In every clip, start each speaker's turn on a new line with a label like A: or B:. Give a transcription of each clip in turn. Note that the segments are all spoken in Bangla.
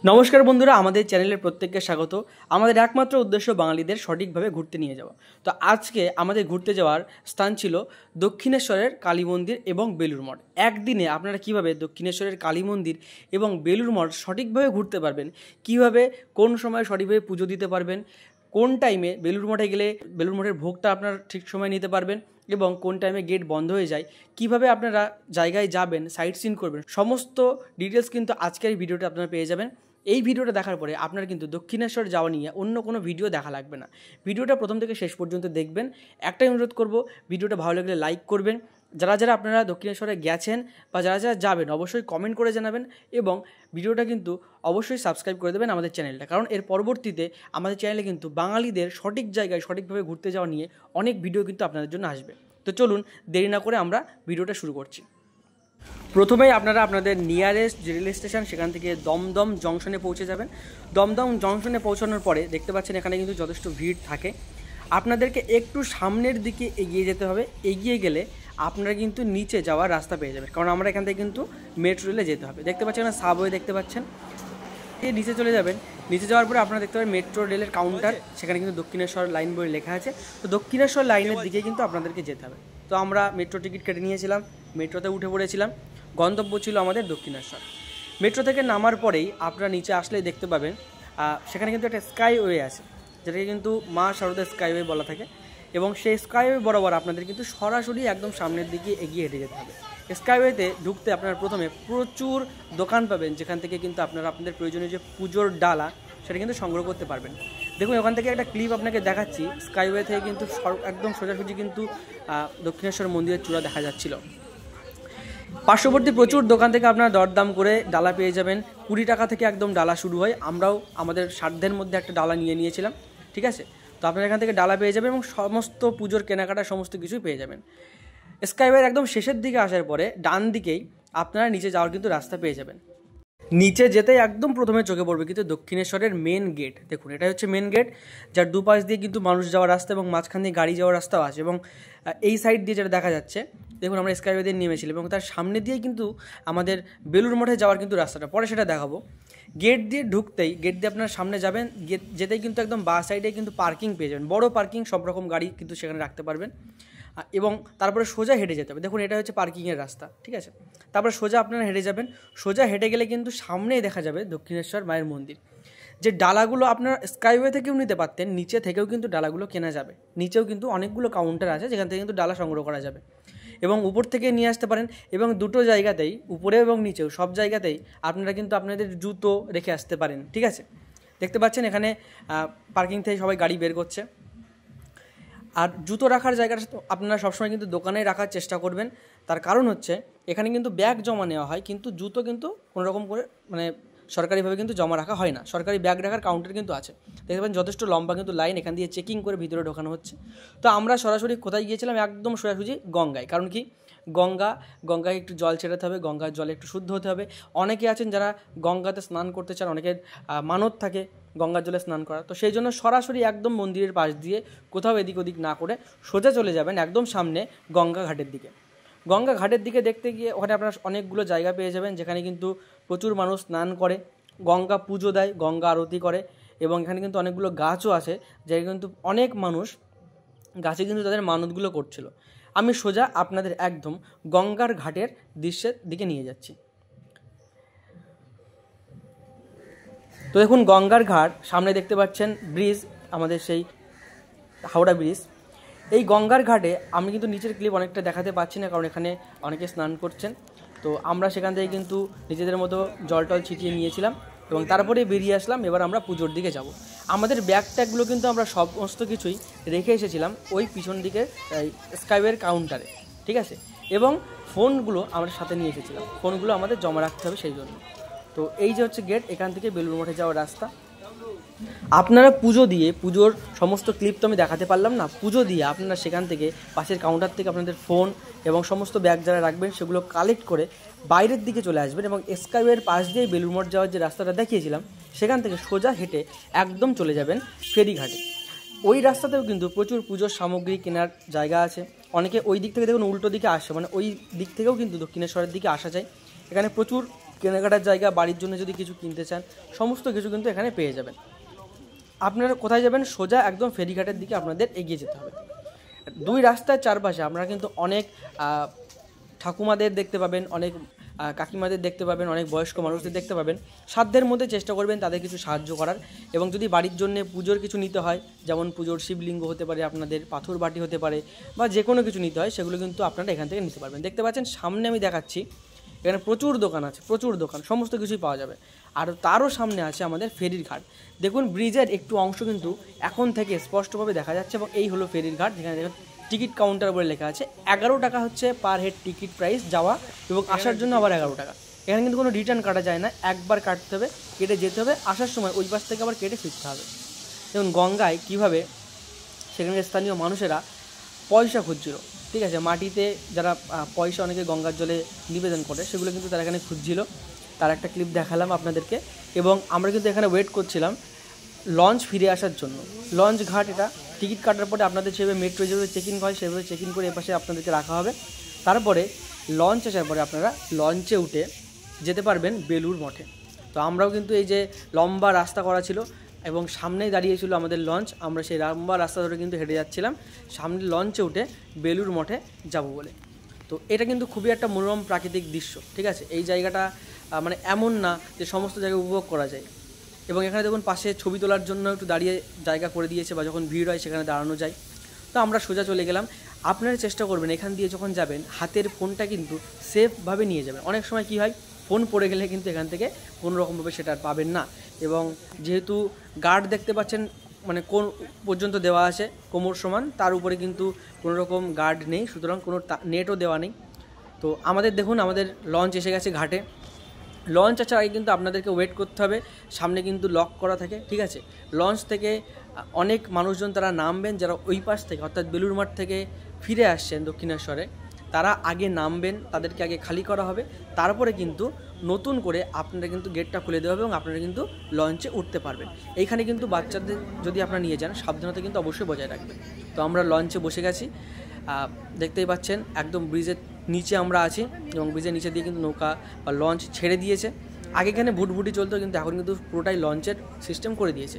A: নমস্কার বন্ধুরা, আমাদের চ্যানেলের প্রত্যেককে স্বাগত। আমাদের একমাত্র উদ্দেশ্য বাঙালিদের সঠিকভাবে ঘুরতে নিয়ে যাওয়া। তো আজকে আমাদের ঘুরতে যাওয়ার স্থান ছিল দক্ষিণেশ্বরের কালী মন্দির এবং বেলুড় মঠ। একদিনে আপনারা কিভাবে দক্ষিণেশ্বরের কালী মন্দির এবং বেলুড় মঠ সঠিকভাবে ঘুরতে পারবেন, কিভাবে কোন সময় সঠিকভাবে পুজো দিতে পারবেন, কোন টাইমে বেলুড় মঠে গেলে বেলুড় মঠের ভোগটা আপনার ঠিক সময় নিতে পারবেন এবং কোন টাইমে গেট বন্ধ হয়ে যায়, কিভাবে আপনারা জায়গায় যাবেন, সাইট সিন করবেন, সমস্ত ডিটেলস কিন্তু আজকের এই ভিডিওটা আপনারা পেয়ে যাবেন। এই ভিডিওটা দেখার পরে আপনার কিন্তু দক্ষিণেশ্বর যাওয়া নিয়ে অন্য কোনো ভিডিও দেখা লাগবে না। ভিডিওটা প্রথম থেকে শেষ পর্যন্ত দেখবেন। একটাই অনুরোধ করব, ভিডিওটা ভালো লাগলে লাইক করবেন। যারা যারা আপনারা দক্ষিণেশ্বরে গেছেন বা যারা যারা যাবেন অবশ্যই কমেন্ট করে জানাবেন এবং ভিডিওটা কিন্তু অবশ্যই সাবস্ক্রাইব করে দেবেন আমাদের চ্যানেলটা, কারণ এর পরবর্তীতে আমাদের চ্যানেলে কিন্তু বাঙালিদের সঠিক জায়গায় সঠিকভাবে ঘুরতে যাওয়া নিয়ে অনেক ভিডিও কিন্তু আপনাদের জন্য আসবে। তো চলুন দেরি না করে আমরা ভিডিওটা শুরু করছি। প্রথমেই আপনারা আপনাদের নিয়ারেস্ট যে রেল স্টেশন সেখান থেকে দমদম জংশনে পৌঁছে যাবেন। দমদম জংশনে পৌঁছানোর পরে দেখতে পাচ্ছেন এখানে কিন্তু যথেষ্ট ভিড় থাকে। আপনাদেরকে একটু সামনের দিকে এগিয়ে যেতে হবে। এগিয়ে গেলে আপনারা কিন্তু নিচে যাওয়ার রাস্তা পেয়ে যাবেন, কারণ আমরা এখান থেকে কিন্তু মেট্রো রেলে যেতে হবে। দেখতে পাচ্ছেন এখানে সাবওয়ে দেখতে পাচ্ছেন, নিচে চলে যাবেন। নিচে যাওয়ার পরে আপনারা দেখতে পাবেন মেট্রো রেলের কাউন্টার, সেখানে কিন্তু দক্ষিণেশ্বর লাইন বলে লেখা আছে। তো দক্ষিণেশ্বর লাইনের দিকে কিন্তু আপনাদেরকে যেতে হবে। তো আমরা মেট্রো টিকিট কেটে নিয়েছিলাম, মেট্রোতে উঠে পড়েছিলাম। গন্তব্য ছিল আমাদের দক্ষিণেশ্বর। মেট্রো থেকে নামার পরেই আপনারা নিচে আসলেই দেখতে পাবেন সেখানে কিন্তু একটা স্কাইওয়ে আছে, যেটাকে কিন্তু মা শারদা স্কাইওয়ে বলা থাকে। এবং সেই স্কাইওয়ে বরাবর আপনাদের কিন্তু সরাসরি একদম সামনের দিকে এগিয়ে হেঁটে যেতে হবে। স্কাইওয়েতে ঢুকতে আপনারা প্রথমে প্রচুর দোকান পাবেন, যেখান থেকে কিন্তু আপনারা আপনাদের প্রয়োজনীয় যে পুজোর ডালা সেটা কিন্তু সংগ্রহ করতে পারবেন। দেখুন ওখান থেকে একটা ক্লিপ আপনাকে দেখাচ্ছি। স্কাইওয়ে থেকে কিন্তু একদম সোজাসুজি কিন্তু দক্ষিণেশ্বর মন্দিরের চূড়া দেখা যাচ্ছিল। পার্শ্ববর্তী প্রচুর দোকান থেকে আপনারা দরদাম করে ডালা পেয়ে যাবেন। 20 টাকা থেকে একদম ডালা শুরু হয়। আমরাও আমাদের সাধ্যের মধ্যে একটা ডালা নিয়েছিলাম, ঠিক আছে। তো আপনারা এখান থেকে ডালা পেয়ে যাবেন এবং সমস্ত পুজোর কেনাকাটা সমস্ত কিছুই পেয়ে যাবেন। স্কাইওয়ের একদম শেষের দিকে আসার পরে ডান দিকেই আপনারা নিচে যাওয়ার কিন্তু রাস্তা পেয়ে যাবেন। নিচে যেতেই একদম প্রথমে চোখে পড়বে কিন্তু দক্ষিণেশ্বরের মেন গেট। দেখুন এটা হচ্ছে মেন গেট, যার দুপাশ দিয়ে কিন্তু মানুষ যাওয়ার রাস্তা এবং মাঝখান দিয়ে গাড়ি যাওয়ার রাস্তাও আছে। এবং এই সাইড দিয়ে যেটা দেখা যাচ্ছে, দেখুন আমরা স্কাইওয়ে দিয়ে নেমেছিলাম এবং তার সামনে দিয়েই কিন্তু আমাদের বেলুড় মঠে যাওয়ার কিন্তু রাস্তাটা, পরে সেটা দেখাবো। গেট দিয়ে ঢুকতেই, গেট দিয়ে আপনার সামনে যাবেন, গেট যেতেই কিন্তু একদম বাঁ সাইডে কিন্তু পার্কিং পেয়ে যাবেন, বড় পার্কিং, সব রকম গাড়ি কিন্তু সেখানে রাখতে পারবেন। এবং তারপরে সোজা হেঁটে যেতে হবে। দেখুন এটা হচ্ছে পার্কিংয়ের রাস্তা, ঠিক আছে। তারপরে সোজা আপনারা হেঁটে যাবেন। সোজা হেঁটে গেলে কিন্তু সামনেই দেখা যাবে দক্ষিণেশ্বর মায়ের মন্দির। যে ডালাগুলো আপনারা স্কাইওয়ে থেকেও নিতে পারতেন, নিচে থেকেও কিন্তু ডালাগুলো কেনা যাবে। নিচেও কিন্তু অনেকগুলো কাউন্টার আছে যেখান থেকে কিন্তু ডালা সংগ্রহ করা যাবে এবং উপর থেকে নিয়ে আসতে পারেন। এবং দুটো জায়গাতেই, উপরে এবং নিচেও, সব জায়গাতেই আপনারা কিন্তু আপনাদের জুতো রেখে আসতে পারেন, ঠিক আছে। দেখতে পাচ্ছেন এখানে পার্কিং থেকে সবাই গাড়ি বের করছে। আর জুতো রাখার জায়গাটা আপনারা সবসময় কিন্তু দোকানে রাখার চেষ্টা করবেন। তার কারণ হচ্ছে এখানে কিন্তু ব্যাগ জমা নেওয়া হয়, কিন্তু জুতো কিন্তু কোনোরকম করে সরকারিভাবে কিন্তু জমা রাখা হয় না। সরকারি ব্যাগ রাখার কাউন্টার কিন্তু আছে, দেখতে পাবেন যথেষ্ট লম্বা কিন্তু লাইন, এখান দিয়ে চেকিং করে ভিতরে ঢোকানো হচ্ছে। তো আমরা সরাসরি কোথায় গিয়েছিলাম, একদম সোজাসুজি গঙ্গায়। কারণ কি, গঙ্গায় একটু জল ছেড়াতে হবে, গঙ্গার জলে একটু শুদ্ধ হতে হবে। অনেকে আছেন যারা গঙ্গাতে স্নান করতে চান, অনেকের মানত থাকে গঙ্গার জলে স্নান করা। তো সেই জন্য সরাসরি একদম মন্দিরের পাশ দিয়ে কোথাও এদিক ওদিক না করে সোজা চলে যাবেন একদম সামনে গঙ্গা ঘাটের দিকে। গঙ্গা ঘাটের দিকে দেখতে গিয়ে ওখানে আপনারা অনেকগুলো জায়গা পেয়ে যাবেন, যেখানে কিন্তু প্রচুর মানুষ স্নান করে, গঙ্গা পুজো দেয়, গঙ্গা আরতি করে। এবং এখানে কিন্তু অনেকগুলো গাছও আছে, যেখানে কিন্তু অনেক মানুষ গাছে কিন্তু তাদের মানতগুলো করছিল। আমি সোজা আপনাদের একদম গঙ্গার ঘাটের দৃশ্যের দিকে নিয়ে যাচ্ছি। তো দেখুন গঙ্গার ঘাট, সামনে দেখতে পাচ্ছেন ব্রিজ, আমাদের সেই হাওড়া ব্রিজ। এই গঙ্গার ঘাটে আমি কিন্তু নিচের ক্লিপ অনেকটা দেখাতে পাচ্ছি না, কারণ এখানে অনেকে স্নান করছেন। তো আমরা সেখান থেকে কিন্তু নিজেদের মতো জল টল ছিটিয়ে নিয়েছিলাম এবং তারপরে বেরিয়ে আসলাম। এবার আমরা পুজোর দিকে যাব। আমাদের ব্যাগ ট্যাগগুলো কিন্তু আমরা সমস্ত কিছুই রেখে এসেছিলাম ওই পিছন দিকে স্কাইওয়ের কাউন্টারে, ঠিক আছে। এবং ফোনগুলো আমরা সাথে নিয়ে এসেছিলাম, ফোনগুলো আমাদের জমা রাখতে হবে সেই জন্য। তো এই যে হচ্ছে গেট, এখান থেকে বেলুড় মঠে যাওয়ার রাস্তা। আপনারা পুজো দিয়ে, পুজোর সমস্ত ক্লিপ তো আমি দেখাতে পারলাম না, পুজো দিয়ে আপনারা সেখান থেকে পাশের কাউন্টার থেকে আপনাদের ফোন এবং সমস্ত ব্যাগ যারা রাখবেন সেগুলো কালেক্ট করে বাইরের দিকে চলে আসবেন এবং স্কাইওয়ের পাশ দিয়ে বেলুড় মঠ যাওয়ার যে রাস্তাটা দেখিয়েছিলাম সেখান থেকে সোজা হেঁটে একদম চলে যাবেন ফেরিঘাটে। ওই রাস্তাতেও কিন্তু প্রচুর পুজোর সামগ্রী কেনার জায়গা আছে। অনেকে ওই দিক থেকে দেখুন উল্টো দিকে আসে, ওই দিক থেকেও কিন্তু দক্ষিণেশ্বরের দিকে আসা যায়। এখানে প্রচুর কেনাকাটার জায়গা, বাড়ির জন্য যদি কিছু কিনতে চান, সমস্ত কিছু কিন্তু এখানে পেয়ে যাবেন। আপনারা কোথায় যাবেন? সোজা একদম ফেরিঘাটের দিকে আপনাদের এগিয়ে যেতে হবে। দুই রাস্তার চারপাশে আপনারা কিন্তু অনেক ঠাকুমাদের দেখতে পাবেন, অনেক কাকিমাদের দেখতে পাবেন, অনেক বয়স্ক মানুষদের দেখতে পাবেন। সাধ্যের মধ্যে চেষ্টা করবেন তাদের কিছু সাহায্য করার। এবং যদি বাড়ির জন্য পুজোর কিছু নিতে হয়, যেমন পুজোর শিবলিঙ্গ হতে পারে, আপনাদের পাথর বাটি হতে পারে, বা যে কোনো কিছু নিতে হয়, সেগুলো কিন্তু আপনারা এখান থেকে নিতে পারবেন। দেখতে পাচ্ছেন সামনে আমি দেখাচ্ছি, এখানে প্রচুর দোকান আছে, প্রচুর দোকান, সমস্ত কিছুই পাওয়া যাবে। আর তারও সামনে আছে আমাদের ফেরির ঘাট। দেখুন ব্রিজের একটু অংশ কিন্তু এখন থেকে স্পষ্টভাবে দেখা যাচ্ছে, এবং এই হলো ফেরির ঘাট, যেখানে দেখুন টিকিট কাউন্টার বলে লেখা আছে। 11 টাকা হচ্ছে পার হেড টিকিট প্রাইস, যাওয়া এবং আসার জন্য আবার 11 টাকা। এখানে কিন্তু কোনো রিটার্ন কাটা যায় না, একবার কাটতে হবে, কেটে যেতে হবে, আসার সময় ওই পাশ থেকে আবার কেটে ফিরতে হবে। যেমন গঙ্গায় কীভাবে সেখানকার স্থানীয় মানুষেরা পয়সা খুঁজছিল, ঠিক আছে, মাটিতে যারা পয়সা অনেকে গঙ্গার জলে নিবেদন করে, সেগুলো কিন্তু তারা এখানে খুঁজছিল। তার একটা ক্লিপ দেখালাম আপনাদেরকে। এবং আমরা কিন্তু এখানে ওয়েট করছিলাম লঞ্চ ফিরে আসার জন্য। লঞ্চ ঘাট এটা, টিকিট কাটার পরে আপনাদের সেভাবে মেট্রো যেভাবে চেক ইন হয় সেভাবে চেক ইন করে এপাশে আপনাদেরকে রাখা হবে। তারপরে লঞ্চ আসার পরে আপনারা লঞ্চে উঠে যেতে পারবেন বেলুড় মঠে। তো আমরাও কিন্তু এই যে লম্বা রাস্তা করা ছিল এবং সামনেই দাঁড়িয়েছিল আমাদের লঞ্চ, আমরা সেই লম্বা রাস্তা ধরে কিন্তু হেঁটে যাচ্ছিলাম সামনে লঞ্চে উঠে বেলুড় মঠে যাব বলে। তো এটা কিন্তু খুবই একটা মনোরম প্রাকৃতিক দৃশ্য, ঠিক আছে। এই জায়গাটা মানে এমন না যে সমস্ত জায়গায় উপভোগ করা যায়। এবং এখানে দেখুন পাশে ছবি তোলার জন্য একটু দাঁড়িয়ে জায়গা করে দিয়েছে, বা যখন ভিড় হয় সেখানে দাঁড়ানো যায়। তো আমরা সোজা চলে গেলাম। আপনারা চেষ্টা করবেন এখান দিয়ে যখন যাবেন হাতের ফোনটা কিন্তু সেফভাবে নিয়ে যাবেন। অনেক সময় কী হয়, ফোন পড়ে গেলে কিন্তু এখান থেকে কোনো রকমভাবে সেটা আর পাবেন না। এবং যেহেতু গার্ড দেখতে পাচ্ছেন মানে কোন পর্যন্ত দেওয়া আছে কোমর সমান, তার উপরে কিন্তু কোনো রকম গার্ড নেই, সুতরাং কোনো নেটও দেওয়া নেই। তো আমাদের দেখুন আমাদের লঞ্চ এসে গেছে ঘাটে। লঞ্চ আসার আগে কিন্তু আপনাদেরকে ওয়েট করতে হবে, সামনে কিন্তু লক করা থাকে, ঠিক আছে। লঞ্চ থেকে অনেক মানুষজন তারা নামবেন, যারা ওই পাশ থেকে অর্থাৎ বেলুড় মঠ থেকে ফিরে আসছেন দক্ষিণেশ্বরে, তারা আগে নামবেন, তাদেরকে আগে খালি করা হবে, তারপরে কিন্তু নতুন করে আপনারা কিন্তু গেটটা খুলে দেওয়া হবে এবং আপনারা কিন্তু লঞ্চে উঠতে পারবেন। এইখানে কিন্তু বাচ্চাদের যদি আপনারা নিয়ে যান সাবধানতা কিন্তু অবশ্যই বজায় রাখবেন। তো আমরা লঞ্চে বসে গেছি, দেখতেই পাচ্ছেন একদম ব্রিজের নিচে আমরা আছি এবং ব্রিজের নিচে দিয়ে কিন্তু নৌকা বা লঞ্চ ছেড়ে দিয়েছে। আগে এখানে ভুটভুটি চলতো, কিন্তু এখন কিন্তু পুরোটাই লঞ্চের সিস্টেম করে দিয়েছে।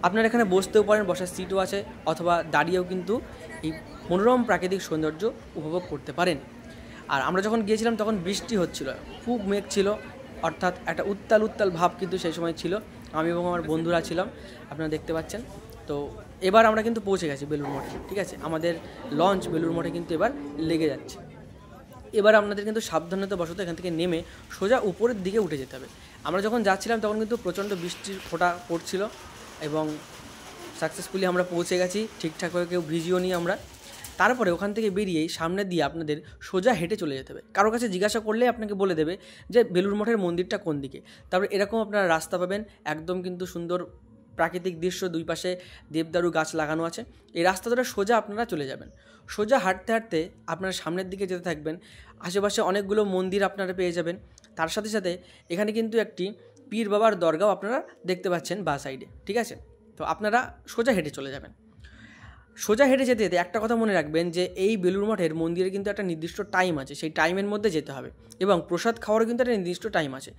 A: আপনারা এখানে বসতেও পারেন, বসার সিটও আছে, অথবা দাঁড়িয়েও কিন্তু এই মনোরম প্রাকৃতিক সৌন্দর্য উপভোগ করতে পারেন। আর আমরা যখন গিয়েছিলাম তখন বৃষ্টি হচ্ছিল, খুব মেঘ ছিল, অর্থাৎ একটা উত্তাল উত্তাল ভাব কিন্তু সেই সময় ছিল। আমি এবং আমার বন্ধুরা ছিলাম, আপনারা দেখতে পাচ্ছেন। তো এবার আমরা কিন্তু পৌঁছে গেছি বেলুড় মঠে, ঠিক আছে। আমাদের লঞ্চ বেলুড় মঠে কিন্তু এবার লেগে যাচ্ছে। এবার আপনাদের কিন্তু সাবধানতা বশত এখান থেকে নেমে সোজা উপরের দিকে উঠে যেতে হবে। আমরা যখন যাচ্ছিলাম তখন কিন্তু প্রচণ্ড বৃষ্টির ফোঁটা পড়ছিল এবং সাকসেসফুলি আমরা পৌঁছে গেছি, ঠিকঠাকভাবে কেউ ভিজিও নি আমরা। তারপরে ওখান থেকে বেরিয়েই সামনে দিয়ে আপনাদের সোজা হেঁটে চলে যেতে হবে। কারোর কাছে জিজ্ঞাসা করলে আপনাকে বলে দেবে যে বেলুড় মঠের মন্দিরটা কোন দিকে। তারপরে এরকম আপনারা রাস্তা পাবেন, একদম কিন্তু সুন্দর প্রাকৃতিক দৃশ্য, দুই পাশে দেবদারু গাছ লাগানো আছে। এই রাস্তা ধরে সোজা আপনারা চলে যাবেন। সোজা হাঁটতে হাঁটতে আপনারা সামনের দিকে যেতে থাকবেন, আশেপাশে অনেকগুলো মন্দির আপনারা পেয়ে যাবেন। তার সাথে সাথে এখানে কিন্তু একটি পীর বাবার দরগাও আপনারা দেখতে পাচ্ছেন বাঁ সাইডে, ঠিক আছে। তো আপনারা সোজা হেঁটে চলে যাবেন। সোজা হেঁটে যেতে যেতে একটা কথা মনে রাখবেন যে এই বেলুড় মঠের মন্দিরে কিন্তু একটা নির্দিষ্ট টাইম আছে, সেই টাইমের মধ্যে যেতে হবে। এবং প্রসাদ খাওয়ারও কিন্তু একটা নির্দিষ্ট টাইম আছে।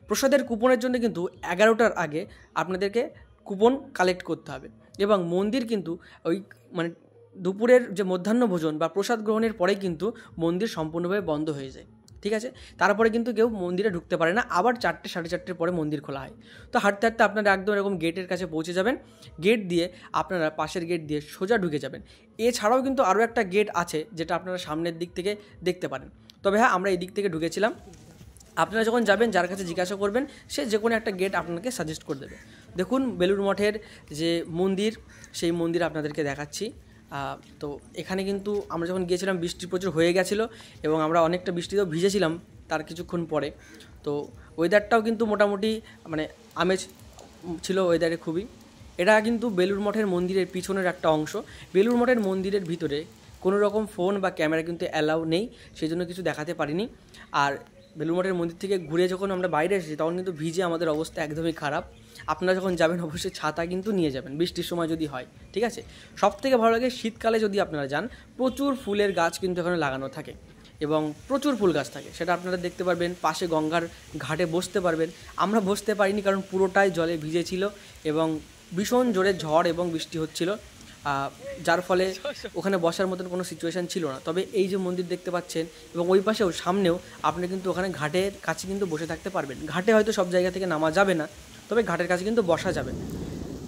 A: প্রসাদের কুপনের জন্য কিন্তু 11টার আগে আপনাদেরকে কুপন কালেক্ট করতে হবে। এবং মন্দির কিন্তু ওই মানে দুপুরের যে মধ্যাহ্ন ভোজন বা প্রসাদ গ্রহণের পরেই কিন্তু মন্দির সম্পূর্ণভাবে বন্ধ হয়ে যায়, ঠিক আছে। তারপরে কিন্তু কেউ মন্দিরে ঢুকতে পারে না, আবার 4টে 4:30 পরে মন্দির খোলা হয়। তো হাঁটতে হাঁটতে আপনারা একদম এরকম গেটের কাছে পৌঁছে যাবেন। গেট দিয়ে আপনারা পাশের গেট দিয়ে সোজা ঢুকে যাবেন। এছাড়াও কিন্তু আরও একটা গেট আছে যেটা আপনারা সামনের দিক থেকে দেখতে পারেন। তবে হ্যাঁ, আমরা এই দিক থেকে ঢুকেছিলাম। আপনারা যখন যাবেন যার কাছে জিজ্ঞাসা করবেন, সে যে কোনো একটা গেট আপনাকে সাজেস্ট করে দেবে। দেখুন বেলুড় মঠের যে মন্দির, সেই মন্দির আপনাদেরকে দেখাচ্ছি। তো এখানে কিন্তু আমরা যখন গিয়েছিলাম বৃষ্টি প্রচুর হয়ে গেছিলো এবং আমরা অনেকটা বৃষ্টিতেও ভিজেছিলাম তার কিছুক্ষণ পরে। তো ওয়েদারটাও কিন্তু মোটামুটি মানে আমেজ ছিল ওয়েদারে খুবই। এটা কিন্তু বেলুড় মঠের মন্দিরের পিছনের একটা অংশ। বেলুড় মঠের মন্দিরের ভিতরে কোনো রকম ফোন বা ক্যামেরা কিন্তু অ্যালাউ নেই, সেই জন্য কিছু দেখাতে পারিনি। আর বেলুড় মঠের মন্দির থেকে ঘুরে যখন আমরা বাইরে এসেছি তখন কিন্তু ভিজে আমাদের অবস্থা একদমই খারাপ। আপনারা যখন যাবেন অবশ্যই ছাতা কিন্তু নিয়ে যাবেন বৃষ্টির সময় যদি হয়, ঠিক আছে। সবথেকে ভালো লাগে শীতকালে যদি আপনারা যান, প্রচুর ফুলের গাছ কিন্তু এখানে লাগানো থাকে এবং প্রচুর ফুল গাছ থাকে, সেটা আপনারা দেখতে পারবেন। পাশে গঙ্গার ঘাটে বসতে পারবেন। আমরা বসতে পারিনি কারণ পুরোটাই জলে ভিজেছিল এবং ভীষণ জোরে ঝড় এবং বৃষ্টি হচ্ছিল, যার ফলে ওখানে বসার মতন কোনো সিচুয়েশান ছিল না। তবে এই যে মন্দির দেখতে পাচ্ছেন এবং ওই পাশেও সামনেও আপনি কিন্তু ওখানে ঘাটের কাছে কিন্তু বসে থাকতে পারবেন। ঘাটে হয়তো সব জায়গা থেকে নামা যাবে না, তবে ঘাটের কাছে কিন্তু বসা যাবে।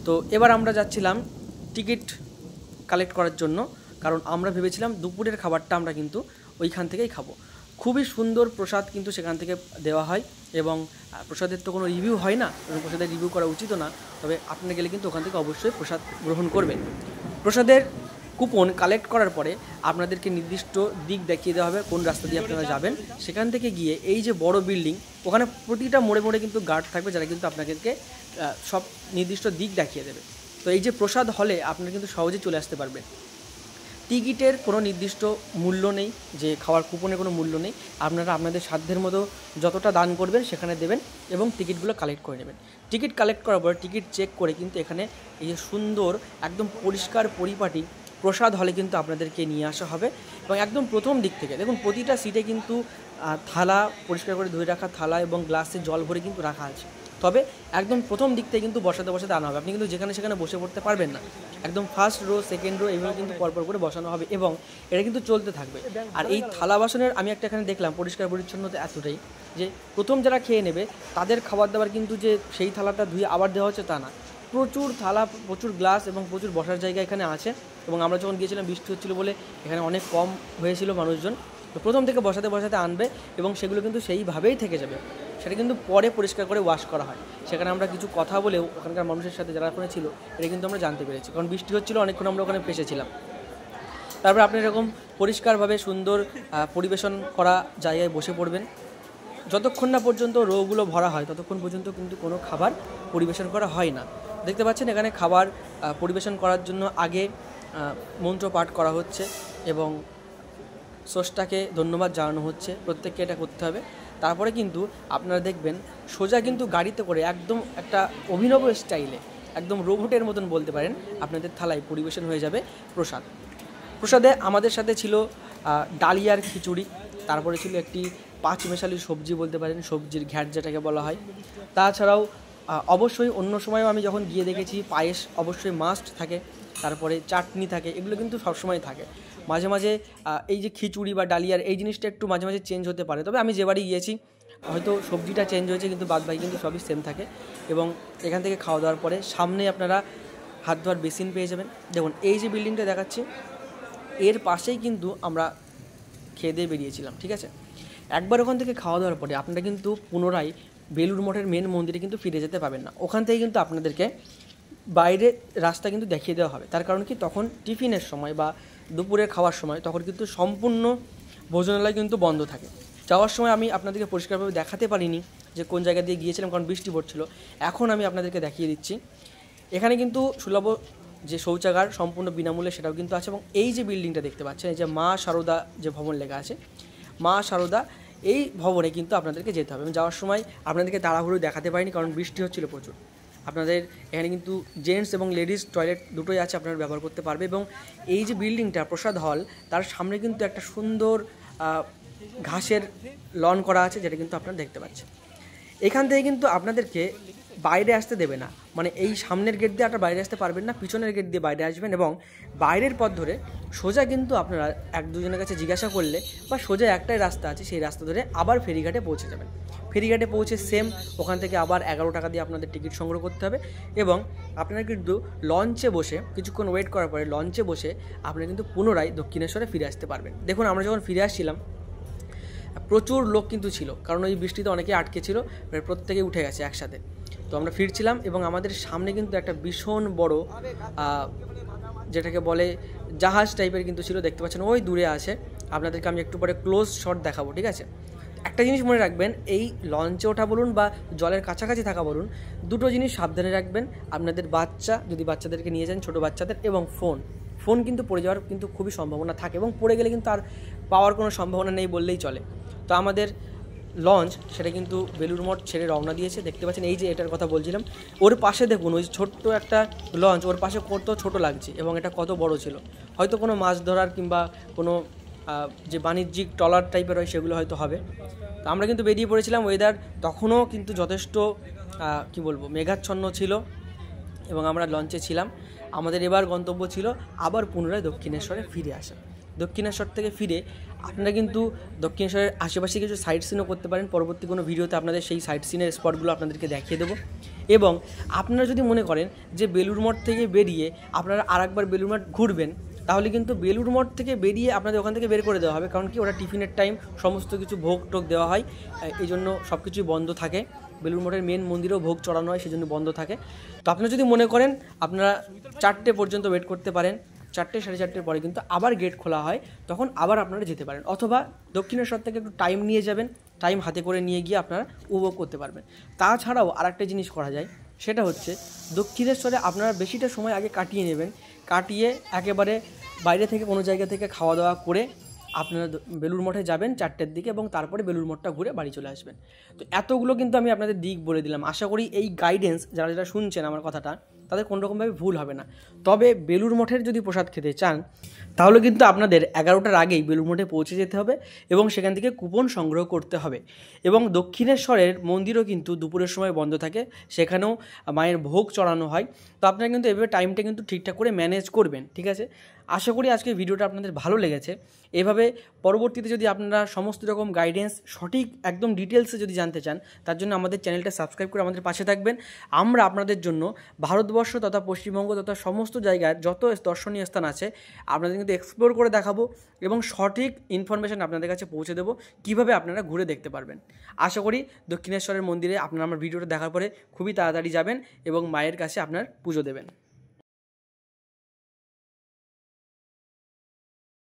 A: তো এবার আমরা যাচ্ছিলাম টিকিট কালেক্ট করার জন্য, কারণ আমরা ভেবেছিলাম দুপুরের খাবারটা আমরা কিন্তু ওইখান থেকেই খাবো। খুবই সুন্দর প্রসাদ কিন্তু সেখান থেকে দেওয়া হয় এবং প্রসাদের তো কোনো রিভিউ হয় না এবং প্রসাদের রিভিউ করা উচিত না, তবে আপনারা গেলে কিন্তু ওখান থেকে অবশ্যই প্রসাদ গ্রহণ করবেন। প্রসাদের কুপন কালেক্ট করার পরে আপনাদেরকে নির্দিষ্ট দিক দেখিয়ে দেওয়া হবে কোন রাস্তা দিয়ে আপনারা যাবেন। সেখান থেকে গিয়ে এই যে বড় বিল্ডিং, ওখানে প্রতিটা মোড়ে মোড়ে কিন্তু গার্ড থাকবে যারা কিন্তু আপনাদেরকে সব নির্দিষ্ট দিক দেখিয়ে দেবে। তো এই যে প্রসাদ হলে আপনারা কিন্তু সহজে চলে আসতে পারবেন। টিকিটের কোনো নির্দিষ্ট মূল্য নেই, যে খাওয়ার কুপনের কোনো মূল্য নেই। আপনারা আপনাদের সাধ্যের মতো যতটা দান করবেন সেখানে দেবেন এবং টিকিটগুলো কালেক্ট করে নেবেন। টিকিট কালেক্ট করার পর টিকিট চেক করে কিন্তু এখানে এই যে সুন্দর একদম পরিষ্কার পরিপাটি প্রসাদ হলে কিন্তু আপনাদেরকে নিয়ে আসা হবে। এবং একদম প্রথম দিক থেকে দেখুন প্রতিটা সিটে কিন্তু থালা, পরিষ্কার করে ধুয়ে রাখা থালা এবং গ্লাসে জল ভরে কিন্তু রাখা আছে। তবে একদম প্রথম দিক থেকে কিন্তু বসাতে বসাতে আনা হবে, আপনি কিন্তু যেখানে সেখানে বসে পড়তে পারবেন না। একদম ফার্স্ট রো, সেকেন্ড রো এইভাবে কিন্তু পরপর করে বসানো হবে এবং এটা কিন্তু চলতে থাকবে। আর এই থালা বাসনের আমি একটা এখানে দেখলাম পরিষ্কার পরিচ্ছন্নতা এতটাই যে প্রথম যারা খেয়ে নেবে তাদের খাবার দাবার কিন্তু যে সেই থালাটা ধুয়ে আবার দেওয়া হচ্ছে তা না। প্রচুর থালা, প্রচুর গ্লাস এবং প্রচুর বসার জায়গা এখানে আছে। এবং আমরা যখন গিয়েছিলাম বৃষ্টি হচ্ছিলো বলে এখানে অনেক কম হয়েছিল মানুষজন। তো প্রথম থেকে বসাতে বসাতে আনবে এবং সেগুলো কিন্তু সেইভাবেই থেকে যাবে, সেটা কিন্তু পরে পরিষ্কার করে ওয়াশ করা হয়। সেখানে আমরা কিছু কথা বলেও ওখানকার মানুষের সাথে যারা ওখানে ছিল এটা কিন্তু আমরা জানতে পেরেছি, কারণ বৃষ্টি হচ্ছিলো, অনেকক্ষণ আমরা ওখানে ফেসেছিলাম। তারপর আপনি এরকম পরিষ্কারভাবে সুন্দর পরিবেশন করা জায়গায় বসে পড়বেন। যতক্ষণ না পর্যন্ত রোগুলো ভরা হয় ততক্ষণ পর্যন্ত কিন্তু কোনো খাবার পরিবেশন করা হয় না। দেখতে পাচ্ছেন এখানে খাবার পরিবেশন করার জন্য আগে মন্ত্র পাঠ করা হচ্ছে এবং স্রষ্টাকে ধন্যবাদ জানানো হচ্ছে, প্রত্যেককে এটা করতে হবে। তারপরে কিন্তু আপনারা দেখবেন সোজা কিন্তু গাড়িতে করে একদম একটা অভিনব স্টাইলে, একদম রোবটের মতন বলতে পারেন, আপনাদের থালায় পরিবেশন হয়ে যাবে প্রসাদ। প্রসাদে আমাদের সাথে ছিল ডালিয়ার খিচুড়ি, তারপরে ছিল একটি পাঁচমেশালি সবজি বলতে পারেন, সবজির ঘ্যাট যেটাকে বলা হয়। তাছাড়াও অবশ্যই অন্য সময়ও আমি যখন গিয়ে দেখেছি পায়েস অবশ্যই মাস্ট থাকে, তারপরে চাটনি থাকে, এগুলো কিন্তু সবসময় থাকে। মাঝে মাঝে এই যে খিচুড়ি বা ডালিয়ার এই জিনিসটা একটু মাঝে মাঝে চেঞ্জ হতে পারে, তবে আমি যেবারই গিয়েছি হয়তো সবজিটা চেঞ্জ হয়েছে কিন্তু বাদবাকি কিন্তু সবই সেম থাকে। এবং এখান থেকে খাওয়া দাওয়ার পরে সামনে আপনারা হাত ধোয়ার বেসিন পেয়ে যাবেন। দেখুন এই যে বিল্ডিংটা দেখাচ্ছি এর পাশেই কিন্তু আমরা খেয়ে দিয়ে বেরিয়েছিলাম, ঠিক আছে। একবার ওখান থেকে খাওয়া দাওয়ার পরে আপনারা কিন্তু পুনরায় বেলুড় মঠের মেন মন্দিরে কিন্তু ফিরে যেতে পারবেন না। ওখান থেকে কিন্তু আপনাদেরকে বাইরে রাস্তা কিন্তু দেখিয়ে দেওয়া হবে। তার কারণ কি, তখন টিফিনের সময় বা দুপুরের খাওয়ার সময় তখন কিন্তু সম্পূর্ণ ভোজনালয় কিন্তু বন্ধ থাকে। যাওয়ার সময় আমি আপনাদেরকে পরিষ্কারভাবে দেখাতে পারিনি যে কোন জায়গা দিয়ে গিয়েছিলাম, কারণ বৃষ্টি পড়ছিল। এখন আমি আপনাদেরকে দেখিয়ে দিচ্ছি। এখানে কিন্তু সুলভ যে শৌচাগার সম্পূর্ণ বিনামূল্যে সেটাও কিন্তু আছে। এবং এই যে বিল্ডিংটা দেখতে পাচ্ছেন, এই যে মা শারদা যে ভবন লেখা আছে, মা শারদা, এই ভবনে কিন্তু আপনাদেরকে যেতে হবে। যাওয়ার সময় আপনাদেরকে তাড়াহুড়ো দেখাতে পারিনি কারণ বৃষ্টি হচ্ছিল প্রচুর। আপনাদের এখানে কিন্তু জেন্টস এবং লেডিস টয়লেট দুটোই আছে, আপনারা ব্যবহার করতে পারবে। এবং এই যে বিল্ডিংটা প্রসাদ হল, তার সামনে কিন্তু একটা সুন্দর ঘাসের লন করা আছে, যেটা কিন্তু আপনারা দেখতে পাচ্ছেন। এখান থেকে কিন্তু আপনাদেরকে বাইরে আসতে দেবে না, মানে এই সামনের গেট দিয়ে আপনারা বাইরে আসতে পারবেন না, পিছনের গেট দিয়ে বাইরে আসবেন। এবং বাইরের পথ ধরে সোজা কিন্তু আপনারা এক দুজনের কাছে জিজ্ঞাসা করলে বা সোজা একটাই রাস্তা আছে, সেই রাস্তা ধরে আবার ফেরিঘাটে পৌঁছে যাবেন। ফেরিঘাটে পৌঁছে সেম ওখান থেকে আবার 11 টাকা দিয়ে আপনাদের টিকিট সংগ্রহ করতে হবে। এবং আপনারা কিন্তু লঞ্চে বসে কিছুক্ষণ ওয়েট করার পরে লঞ্চে বসে আপনারা কিন্তু পুনরায় দক্ষিণেশ্বরে ফিরে আসতে পারবেন। দেখুন আমরা যখন ফিরে আসছিলাম প্রচুর লোক কিন্তু ছিল, কারণ ওই বৃষ্টিতে অনেকেই আটকে ছিল, প্রত্যেকে উঠে গেছে একসাথে। তো আমরা ফিরছিলাম এবং আমাদের সামনে কিন্তু একটা ভীষণ বড় যেটাকে বলে জাহাজ টাইপের কিন্তু ছিল, দেখতে পাচ্ছেন ওই দূরে আছে। আপনাদেরকে আমি একটু পরে ক্লোজ শট দেখাবো, ঠিক আছে। একটা জিনিস মনে রাখবেন, এই লঞ্চে ওঠা বলুন বা জলের কাছাকাছি থাকা বলুন, দুটো জিনিস সাবধানে রাখবেন। আপনাদের বাচ্চা, যদি বাচ্চাদেরকে নিয়ে যান, ছোটো বাচ্চাদের, এবং ফোন কিন্তু পড়ে যাওয়ার কিন্তু খুবই সম্ভাবনা থাকে, এবং পড়ে গেলে কিন্তু আর পাওয়ার কোনো সম্ভাবনা নেই বললেই চলে। তো আমাদের লঞ্চ সেটা কিন্তু বেলুড় মঠ ছেড়ে রওনা দিয়েছে। দেখতে পাচ্ছেন এই যে এটার কথা বলছিলাম, ওর পাশে দেখুন ওই ছোট্ট একটা লঞ্চ, ওর পাশে কত ছোট লাগছে এবং এটা কত বড় ছিল। হয়তো কোনো মাছ ধরার কিংবা কোনো যে বাণিজ্যিক ট্রলার টাইপের হয় সেগুলো হয়তো হবে। তো আমরা কিন্তু বেরিয়ে পড়েছিলাম। ওয়েদার তখনও কিন্তু যথেষ্ট কি বলবো মেঘাচ্ছন্ন ছিল এবং আমরা লঞ্চে ছিলাম। আমাদের এবার গন্তব্য ছিল আবার পুনরায় দক্ষিণেশ্বরে ফিরে আসা। দক্ষিণেশ্বর থেকে ফিরে আপনারা কিন্তু দক্ষিণেশ্বরের আশেপাশে কিছু সাইট সিনও করতে পারেন। পরবর্তী কোনো ভিডিওতে আপনাদের সেই সাইট সিনের স্পটগুলো আপনাদেরকে দেখিয়ে দেবো। এবং আপনারা যদি মনে করেন যে বেলুড় মঠ থেকে বেরিয়ে আপনারা আরেকবার বেলুড় মঠ ঘুরবেন, তাহলে কিন্তু বেলুড় মঠ থেকে বেরিয়ে আপনাদের ওখান থেকে বের করে দেওয়া হবে। কারণ কি ওটা টিফিনের টাইম, সমস্ত কিছু ভোগ টোগ দেওয়া হয়, এই জন্য সব কিছুই বন্ধ থাকে। বেলুড় মঠের মেন মন্দিরেও ভোগ চড়ানো হয়, সেজন্য বন্ধ থাকে। তো আপনারা যদি মনে করেন আপনারা 4টে পর্যন্ত ওয়েট করতে পারেন, 4টে 4:30 পরে কিন্তু আবার গেট খোলা হয়, তখন আবার আপনারা যেতে পারেন। অথবা দক্ষিণেশ্বর থেকে একটু টাইম নিয়ে যাবেন, টাইম হাতে করে নিয়ে গিয়ে আপনারা উপভোগ করতে পারবেন। তাছাড়াও আরেকটা জিনিস করা যায়, সেটা হচ্ছে দক্ষিণেশ্বরে আপনারা বেশিটা সময় আগে কাটিয়ে নেবেন, কাটিয়ে একেবারে বাইরে থেকে কোনো জায়গা থেকে খাওয়া দাওয়া করে আপনারা বেলুড় মঠে যাবেন 4টের দিকে এবং তারপরে বেলুড় মঠটা ঘুরে বাড়ি চলে আসবেন। তো এতগুলো কিন্তু আমি আপনাদের দিক বলে দিলাম। আশা করি এই গাইডেন্স যারা শুনছেন আমার কথাটা, তাদের কোনোরকমভাবে ভুল হবে না। তবে বেলুড় মঠের যদি প্রসাদ খেতে চান, তাহলে কিন্তু আপনাদের 11টার আগেই বেলুড় মঠে পৌঁছে যেতে হবে এবং সেখান থেকে কুপন সংগ্রহ করতে হবে। এবং দক্ষিণেশ্বরের মন্দিরও কিন্তু দুপুরের সময় বন্ধ থাকে, সেখানেও মায়ের ভোগ চড়ানো হয়। তো আপনারা কিন্তু এভাবে টাইমটা কিন্তু ঠিকঠাক করে ম্যানেজ করবেন, ঠিক আছে? আশা করি আজকের ভিডিওটা আপনাদের ভালো লেগেছে। এভাবে পরবর্তীতে যদি আপনারা সমস্ত রকম গাইডেন্স সঠিক একদম ডিটেলসে যদি জানতে চান, তার জন্য আমাদের চ্যানেলটা সাবস্ক্রাইব করে আমাদের পাশে থাকবেন। আমরা আপনাদের জন্য ভারতবর্ষ তথা পশ্চিমবঙ্গ তথা সমস্ত জায়গার যত দর্শনীয় স্থান আছে আপনাদের কিন্তু এক্সপ্লোর করে দেখাবো এবং সঠিক ইনফরমেশান আপনাদের কাছে পৌঁছে দেবো কীভাবে আপনারা ঘুরে দেখতে পারবেন। আশা করি দক্ষিণেশ্বরের মন্দিরে আপনারা আমার ভিডিওটা দেখার পরে খুবই তাড়াতাড়ি যাবেন এবং মায়ের কাছে আপনার পুজো দেবেন।